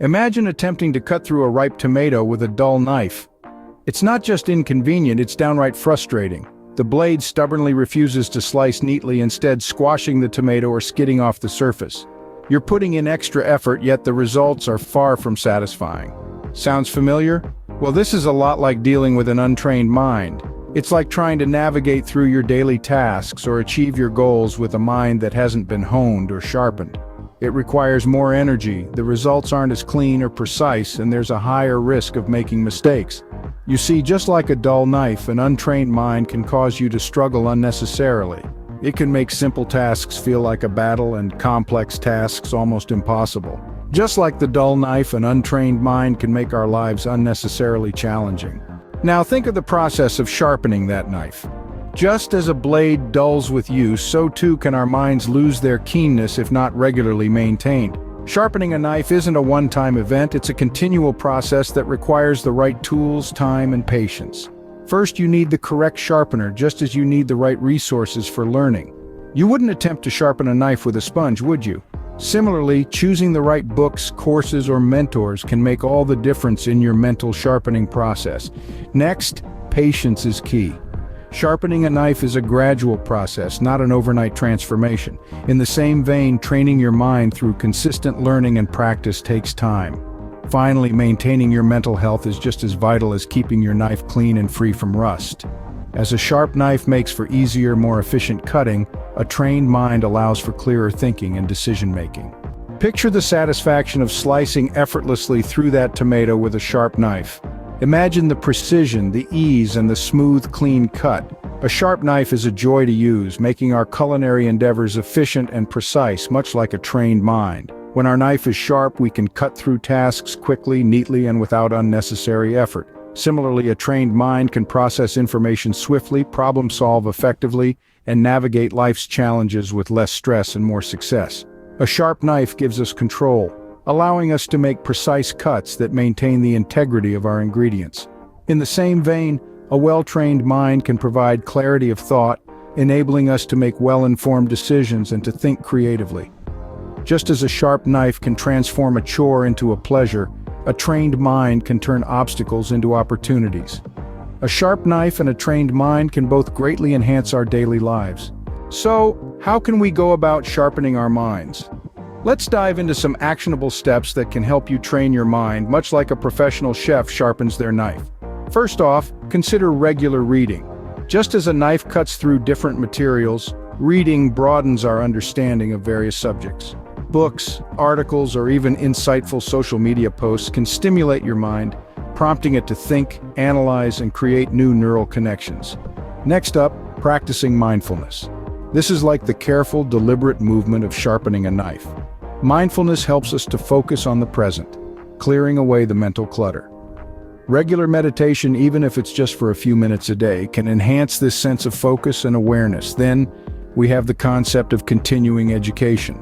Imagine attempting to cut through a ripe tomato with a dull knife. It's not just inconvenient, it's downright frustrating. The blade stubbornly refuses to slice neatly, instead squashing the tomato or skidding off the surface. You're putting in extra effort, yet the results are far from satisfying. Sounds familiar? Well, this is a lot like dealing with an untrained mind. It's like trying to navigate through your daily tasks or achieve your goals with a mind that hasn't been honed or sharpened. It requires more energy, the results aren't as clean or precise, and there's a higher risk of making mistakes. You see, just like a dull knife, an untrained mind can cause you to struggle unnecessarily. It can make simple tasks feel like a battle and complex tasks almost impossible. Just like the dull knife, an untrained mind can make our lives unnecessarily challenging. Now think of the process of sharpening that knife. Just as a blade dulls with use, so too can our minds lose their keenness if not regularly maintained. Sharpening a knife isn't a one-time event, it's a continual process that requires the right tools, time, and patience. First, you need the correct sharpener, just as you need the right resources for learning. You wouldn't attempt to sharpen a knife with a sponge, would you? Similarly, choosing the right books, courses, or mentors can make all the difference in your mental sharpening process. Next, patience is key. Sharpening a knife is a gradual process, not an overnight transformation. In the same vein, training your mind through consistent learning and practice takes time. Finally, maintaining your mental health is just as vital as keeping your knife clean and free from rust. As a sharp knife makes for easier, more efficient cutting, a trained mind allows for clearer thinking and decision-making. Picture the satisfaction of slicing effortlessly through that tomato with a sharp knife. Imagine the precision, the ease, and the smooth, clean cut. A sharp knife is a joy to use, making our culinary endeavors efficient and precise, much like a trained mind. When our knife is sharp, we can cut through tasks quickly, neatly, and without unnecessary effort. Similarly, a trained mind can process information swiftly, problem-solve effectively, and navigate life's challenges with less stress and more success. A sharp knife gives us control, allowing us to make precise cuts that maintain the integrity of our ingredients. In the same vein, a well-trained mind can provide clarity of thought, enabling us to make well-informed decisions and to think creatively. Just as a sharp knife can transform a chore into a pleasure, a trained mind can turn obstacles into opportunities. A sharp knife and a trained mind can both greatly enhance our daily lives. So, how can we go about sharpening our minds? Let's dive into some actionable steps that can help you train your mind, much like a professional chef sharpens their knife. First off, consider regular reading. Just as a knife cuts through different materials, reading broadens our understanding of various subjects. Books, articles, or even insightful social media posts can stimulate your mind, prompting it to think, analyze, and create new neural connections. Next up, practicing mindfulness. This is like the careful, deliberate movement of sharpening a knife. Mindfulness helps us to focus on the present, clearing away the mental clutter. Regular meditation, even if it's just for a few minutes a day, can enhance this sense of focus and awareness. Then, we have the concept of continuing education.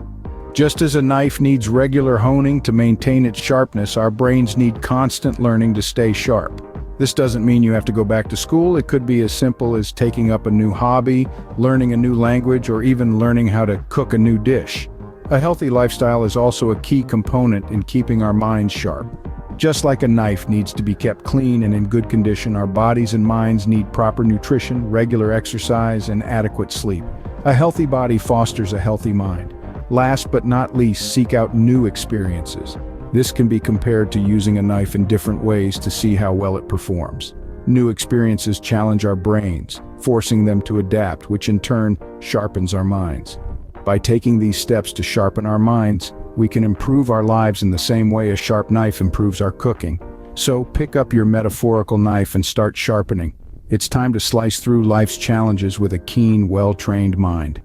Just as a knife needs regular honing to maintain its sharpness, our brains need constant learning to stay sharp. This doesn't mean you have to go back to school. It could be as simple as taking up a new hobby, learning a new language, or even learning how to cook a new dish. A healthy lifestyle is also a key component in keeping our minds sharp. Just like a knife needs to be kept clean and in good condition, our bodies and minds need proper nutrition, regular exercise, and adequate sleep. A healthy body fosters a healthy mind. Last but not least, seek out new experiences. This can be compared to using a knife in different ways to see how well it performs. New experiences challenge our brains, forcing them to adapt, which in turn sharpens our minds. By taking these steps to sharpen our minds, we can improve our lives in the same way a sharp knife improves our cooking. So pick up your metaphorical knife and start sharpening. It's time to slice through life's challenges with a keen, well-trained mind.